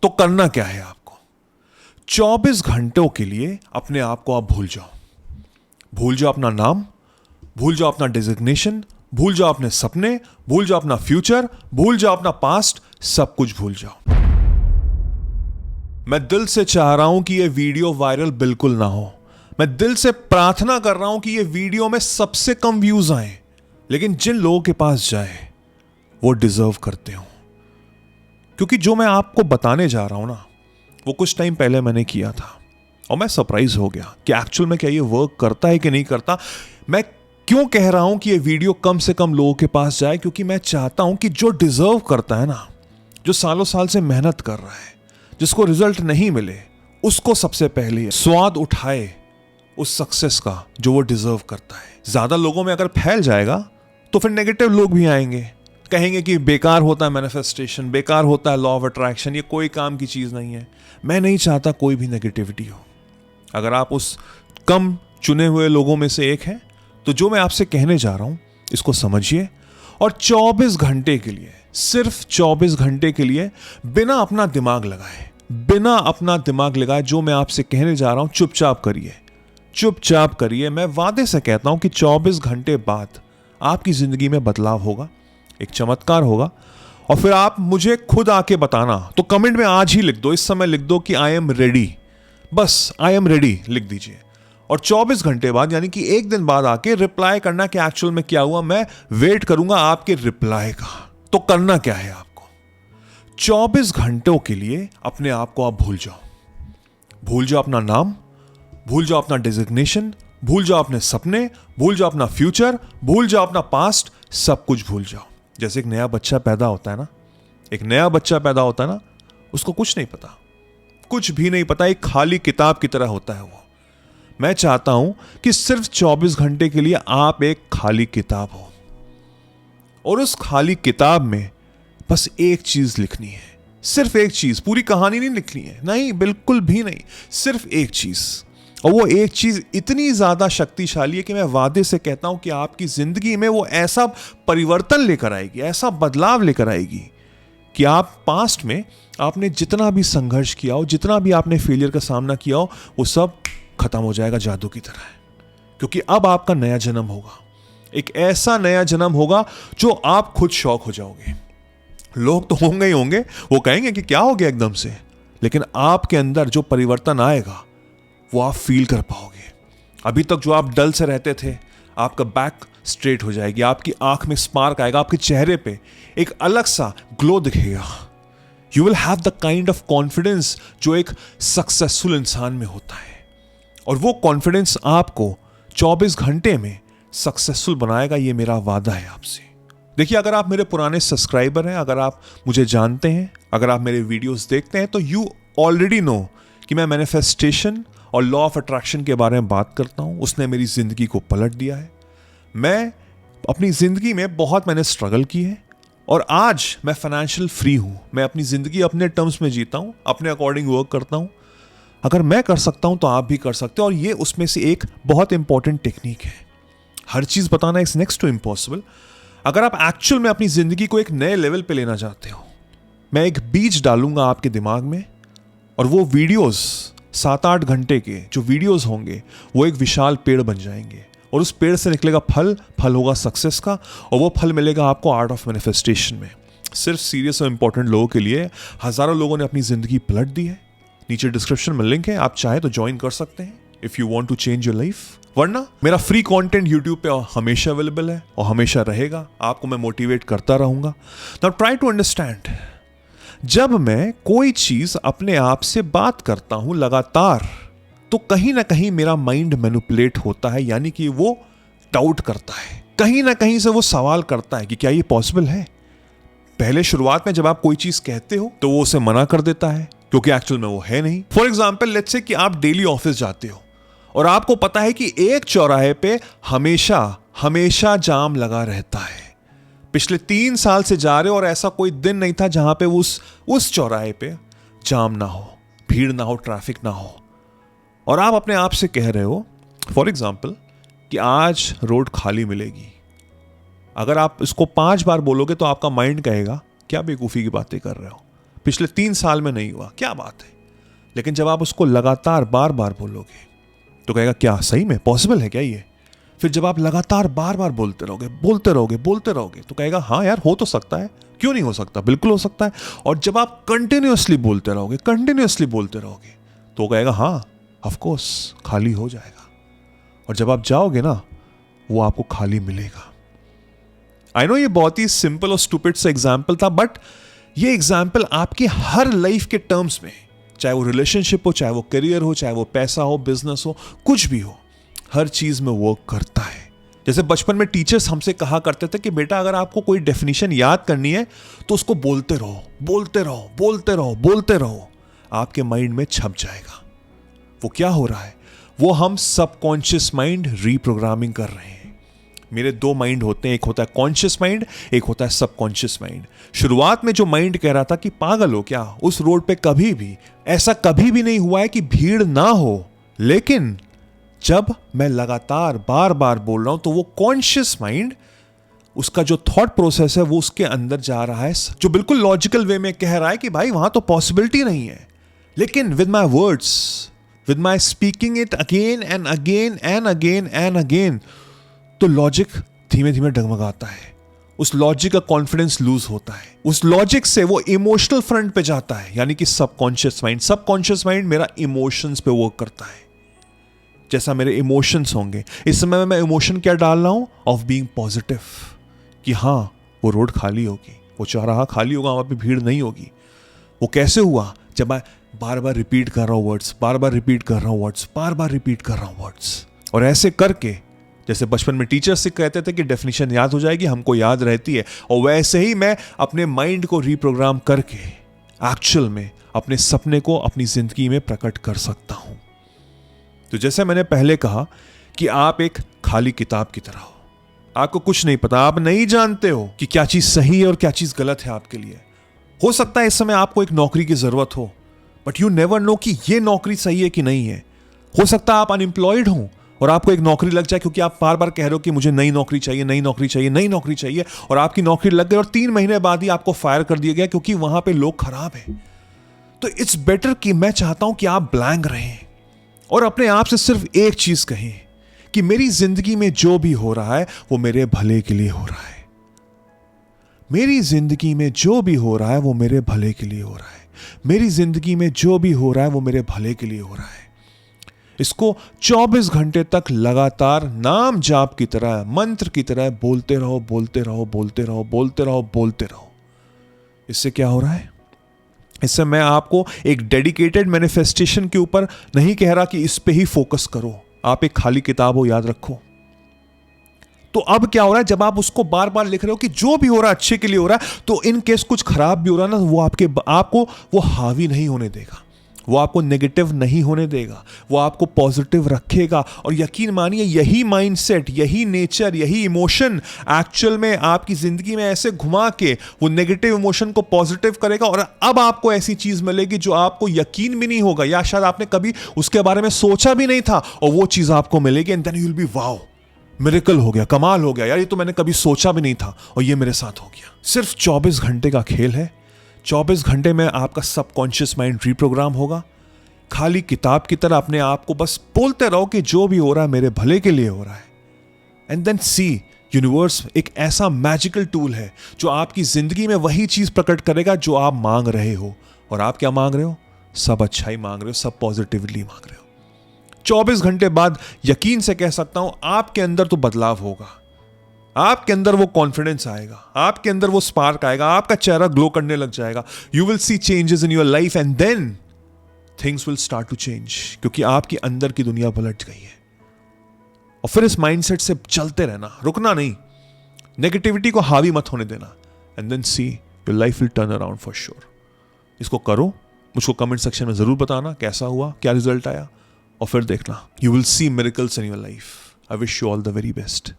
तो करना क्या है आपको? 24 घंटों के लिए अपने आप को आप भूल जाओ। भूल जाओ अपना नाम, भूल जाओ अपना डेजिग्नेशन, भूल जाओ अपने सपने, भूल जाओ अपना फ्यूचर, भूल जाओ अपना पास्ट, सब कुछ भूल जाओ। मैं दिल से चाह रहा हूं कि यह वीडियो वायरल बिल्कुल ना हो। मैं दिल से प्रार्थना कर रहा हूं कि यह वीडियो में सबसे कम व्यूज आए, लेकिन जिन लोगों के पास जाए वो डिजर्व करते हो। क्योंकि जो मैं आपको बताने जा रहा हूं ना, वो कुछ टाइम पहले मैंने किया था और मैं सरप्राइज हो गया कि एक्चुअल में क्या ये वर्क करता है कि नहीं करता। मैं क्यों कह रहा हूं कि ये वीडियो कम से कम लोगों के पास जाए? क्योंकि मैं चाहता हूं कि जो डिजर्व करता है ना, जो सालों साल से मेहनत कर रहा है, जिसको रिजल्ट नहीं मिले, उसको सबसे पहले स्वाद उठाए उस सक्सेस का जो वो डिजर्व करता है। ज्यादा लोगों में अगर फैल जाएगा तो फिर नेगेटिव लोग भी आएंगे, कहेंगे कि बेकार होता है मैनिफेस्टेशन, बेकार होता है लॉ ऑफ अट्रैक्शन, ये कोई काम की चीज नहीं है। मैं नहीं चाहता कोई भी नेगेटिविटी हो। अगर आप उस कम चुने हुए लोगों में से एक हैं, तो जो मैं आपसे कहने जा रहा हूं इसको समझिए और 24 घंटे के लिए, सिर्फ 24 घंटे के लिए बिना अपना दिमाग लगाए जो मैं आपसे कहने जा रहा हूं चुपचाप करिए। मैं वादे से कहता हूं कि 24 घंटे बाद आपकी जिंदगी में बदलाव होगा, एक चमत्कार होगा। और फिर आप मुझे खुद आके बताना। तो कमेंट में आज ही लिख दो, इस समय लिख दो कि आई एम रेडी। बस आई एम रेडी लिख दीजिए और 24 घंटे बाद यानी कि एक दिन बाद आके रिप्लाई करना कि एक्चुअल में क्या हुआ। मैं वेट करूंगा आपके रिप्लाई का। तो करना क्या है आपको? 24 घंटों के लिए अपने आप को आप भूल जाओ अपना नाम, भूल जाओ अपना डेजिग्नेशन, भूल जाओ अपने सपने, भूल जाओ अपना फ्यूचर, भूल जाओ अपना पास्ट, सब कुछ भूल जाओ। जैसे एक नया बच्चा पैदा होता है ना, उसको कुछ भी नहीं पता, एक खाली किताब की तरह होता है वो। मैं चाहता हूं कि सिर्फ 24 घंटे के लिए आप एक खाली किताब हो और उस खाली किताब में बस एक चीज लिखनी है, सिर्फ एक चीज। पूरी कहानी नहीं लिखनी है, नहीं, बिल्कुल भी नहीं, सिर्फ एक चीज। और वो एक चीज इतनी ज्यादा शक्तिशाली है कि मैं वादे से कहता हूं कि आपकी जिंदगी में वो ऐसा परिवर्तन लेकर आएगी, ऐसा बदलाव लेकर आएगी कि आप पास्ट में आपने जितना भी संघर्ष किया हो, जितना भी आपने फेलियर का सामना किया हो, वो सब खत्म हो जाएगा जादू की तरह। क्योंकि अब आपका नया जन्म होगा, एक ऐसा नया जन्म होगा जो आप खुद शॉक हो जाओगे। लोग तो होंगे ही होंगे, वो कहेंगे कि क्या हो गया एकदम से, लेकिन आपके अंदर जो परिवर्तन आएगा वो आप फील कर पाओगे। अभी तक जो आप डल से रहते थे, आपका बैक स्ट्रेट हो जाएगी, आपकी आंख में स्पार्क आएगा, आपके चेहरे पे एक अलग सा ग्लो दिखेगा। You will have the kind of confidence जो एक सक्सेसफुल इंसान में होता है, और वो कॉन्फिडेंस आपको 24 घंटे में सक्सेसफुल बनाएगा। ये मेरा वादा है आपसे। देखिए, अगर आप मेरे पुराने सब्सक्राइबर हैं, अगर आप मुझे जानते हैं, अगर आप मेरे वीडियोस देखते हैं, तो यू ऑलरेडी नो कि मैं मैनिफेस्टेशन और लॉ ऑफ अट्रैक्शन के बारे में बात करता हूं। उसने मेरी जिंदगी को पलट दिया है। मैं अपनी जिंदगी में मैंने स्ट्रगल की है और आज मैं फाइनेंशियल फ्री हूं। मैं अपनी जिंदगी अपने टर्म्स में जीता हूं, अपने अकॉर्डिंग वर्क करता हूं। अगर मैं कर सकता हूं तो आप भी कर सकते हो। और ये उसमें से एक बहुत इंपॉर्टेंट टेक्निक है। हर चीज बताना इज नेक्स्ट टू इम्पॉसिबल। अगर आप एक्चुअल में अपनी जिंदगी को एक नए लेवल पे लेना चाहते हो, मैं एक बीज डालूंगा आपके दिमाग में, और वो वीडियोस 7-8 घंटे के जो वीडियोस होंगे वो एक विशाल पेड़ बन जाएंगे, और उस पेड़ से निकलेगा फल होगा सक्सेस का, और वो फल मिलेगा आपको आर्ट ऑफ मैनिफेस्टेशन में। सिर्फ सीरियस और इंपॉर्टेंट लोगों के लिए। हजारों लोगों ने अपनी जिंदगी पलट दी है। नीचे डिस्क्रिप्शन में लिंक है, आप चाहे तो ज्वाइन कर सकते हैं if you want to change your life. वरना मेरा फ्री कंटेंट यूट्यूब पे हमेशा अवेलेबल है और हमेशा रहेगा। आपको मैं मोटिवेट करता रहूंगा। नाउ ट्राई टू अंडरस्टैंड, जब मैं कोई चीज अपने आप से बात करता हूं लगातार, तो कहीं ना कहीं मेरा माइंड मैनिपुलेट होता है, यानी कि वो डाउट करता है, कहीं ना कहीं से वो सवाल करता है कि क्या ये पॉसिबल है। पहले शुरुआत में जब आप कोई चीज कहते हो तो वो उसे मना कर देता है, क्योंकि एक्चुअल में वो है नहीं। फॉर एग्जाम्पल, लेट्स से कि आप डेली ऑफिस जाते हो और आपको पता है कि एक चौराहे पे हमेशा जाम लगा रहता है। पिछले 3 साल से जा रहे हो और ऐसा कोई दिन नहीं था जहां पे उस चौराहे पे जाम ना हो, भीड़ ना हो, ट्रैफिक ना हो। और आप अपने आप से कह रहे हो, फॉर एग्जाम्पल, कि आज रोड खाली मिलेगी। अगर आप इसको 5 बार बोलोगे तो आपका माइंड कहेगा क्या बेवकूफ़ी की बातें कर रहे हो। पिछले 3 साल में नहीं हुआ, क्या बात है। लेकिन जब आप उसको लगातार बार बार बोलोगे तो कहेगा क्या सही में पॉसिबल है क्या ये। फिर जब आप लगातार बार बार बोलते रहोगे तो कहेगा हाँ यार हो तो सकता है, क्यों नहीं हो सकता, बिल्कुल हो सकता है। और जब आप कंटिन्यूअसली बोलते रहोगे तो कहेगा हाँ ऑफ कोर्स खाली हो जाएगा। और जब आप जाओगे ना वो आपको खाली मिलेगा। आई नो ये बहुत ही सिंपल और स्टूपिड सा एग्जाम्पल था, बट ये एग्जाम्पल आपके हर लाइफ के टर्म्स में, चाहे वो रिलेशनशिप हो, चाहे वो करियर हो, चाहे वो पैसा हो, बिजनेस हो, कुछ भी हो, हर चीज में वर्क करता है। जैसे बचपन में टीचर्स हमसे कहा करते थे कि बेटा अगर आपको कोई डेफिनेशन याद करनी है तो उसको बोलते रहो, आपके माइंड में छप जाएगा। वो क्या हो रहा है, वो हम सबकॉन्शियस माइंड रीप्रोग्रामिंग कर रहे हैं। मेरे 2 माइंड होते हैं, एक होता है कॉन्शियस माइंड, एक होता है सबकॉन्शियस माइंड। शुरुआत में जो माइंड कह रहा था कि पागल हो क्या, उस रोड पे कभी भी ऐसा कभी भी नहीं हुआ है कि भीड़ ना हो। लेकिन जब मैं लगातार बार बार बोल रहा हूं तो वो कॉन्शियस माइंड, उसका जो थॉट प्रोसेस है वो उसके अंदर जा रहा है, जो बिल्कुल लॉजिकल वे में कह रहा है कि भाई वहां तो पॉसिबिलिटी नहीं है। लेकिन with my words, with my speaking it again and again, तो लॉजिक धीमे धीमे डगमगाता है। उस लॉजिक का कॉन्फिडेंस लूज होता है। उस लॉजिक से वो इमोशनल फ्रंट पे जाता है, यानी कि सबकॉन्शियस माइंड मेरा इमोशंस पे वर्क करता है। जैसा मेरे इमोशंस होंगे, इस समय मैं इमोशन क्या डाल रहा हूं, ऑफ बीइंग पॉजिटिव, कि हाँ वो रोड खाली होगी, वो चौराहा खाली होगा, वहां पे भीड़ नहीं होगी। वो कैसे हुआ, जब मैं बार बार रिपीट कर रहा हूं वर्ड्स, और ऐसे करके, जैसे बचपन में टीचर्स से कहते थे कि डेफिनेशन याद हो जाएगी, हमको याद रहती है, और वैसे ही मैं अपने माइंड को रीप्रोग्राम करके एक्चुअल में अपने सपने को अपनी जिंदगी में प्रकट कर सकता हूं। तो जैसे मैंने पहले कहा कि आप एक खाली किताब की तरह हो, आपको कुछ नहीं पता, आप नहीं जानते हो कि क्या चीज सही है और क्या चीज गलत है आपके लिए। हो सकता है इस समय आपको एक नौकरी की जरूरत हो, बट यू नेवर नो कि ये नौकरी सही है कि नहीं है। हो सकता है आप अनएम्प्लॉयड हो और आपको एक नौकरी लग जाए, क्योंकि आप बार बार कह रहे हो कि मुझे नई नौकरी चाहिए, और आपकी नौकरी लग गई और 3 महीने बाद ही आपको फायर कर दिया गया क्योंकि वहां पे लोग खराब हैं। तो इट्स बेटर कि मैं चाहता हूं कि आप ब्लैंक रहें और अपने आप से सिर्फ एक चीज कहें कि मेरी जिंदगी में जो भी हो रहा है वो मेरे भले के लिए हो रहा है। मेरी जिंदगी में जो भी हो रहा है वो मेरे भले के लिए हो रहा है। मेरी जिंदगी में जो भी हो रहा है वो मेरे भले के लिए हो रहा है। इसको 24 घंटे तक लगातार नाम जाप की तरह, मंत्र की तरह बोलते रहो। इससे क्या हो रहा है, इससे मैं आपको एक डेडिकेटेड मैनिफेस्टेशन के ऊपर नहीं कह रहा कि इस पे ही फोकस करो, आप एक खाली किताब हो, याद रखो। तो अब क्या हो रहा है, जब आप उसको बार बार लिख रहे हो कि जो भी हो रहा है अच्छे के लिए हो रहा है, तो इन केस कुछ खराब भी हो रहा है ना, वो आपको वो हावी नहीं होने देगा, वो आपको नेगेटिव नहीं होने देगा, वो आपको पॉजिटिव रखेगा। और यकीन मानिए यही माइंडसेट, यही नेचर, यही इमोशन एक्चुअल में आपकी जिंदगी में ऐसे घुमा के वो नेगेटिव इमोशन को पॉजिटिव करेगा। और अब आपको ऐसी चीज मिलेगी जो आपको यकीन भी नहीं होगा, या शायद आपने कभी उसके बारे में सोचा भी नहीं था, और वो चीज आपको मिलेगी and then you will be wow, miracle हो गया, कमाल हो गया यार, ये तो मैंने कभी सोचा भी नहीं था और ये मेरे साथ हो गया। सिर्फ 24 घंटे का खेल है। 24 घंटे में आपका सबकॉन्शियस माइंड रीप्रोग्राम होगा। खाली किताब की तरह अपने आप को बस बोलते रहो कि जो भी हो रहा है मेरे भले के लिए हो रहा है। एंड देन सी, यूनिवर्स एक ऐसा मैजिकल टूल है जो आपकी जिंदगी में वही चीज प्रकट करेगा जो आप मांग रहे हो। और आप क्या मांग रहे हो, सब अच्छा ही मांग रहे हो, सब पॉजिटिवली मांग रहे हो। 24 घंटे बाद यकीन से कह सकता हूं आपके अंदर तो बदलाव होगा, आपके अंदर वो कॉन्फिडेंस आएगा, आपके अंदर वो स्पार्क आएगा, आपका चेहरा ग्लो करने लग जाएगा। You will see changes in your life and then things will start to change, क्योंकि आपकी अंदर की दुनिया पलट गई है। और फिर इस माइंडसेट से चलते रहना, रुकना नहीं, नेगेटिविटी को हावी मत होने देना, and then see your life will turn around for sure. इसको करो, मुझको कमेंट सेक्शन में जरूर बताना कैसा हुआ, क्या रिजल्ट आया, और फिर देखना you will C miracles in your life. I wish you all the very best.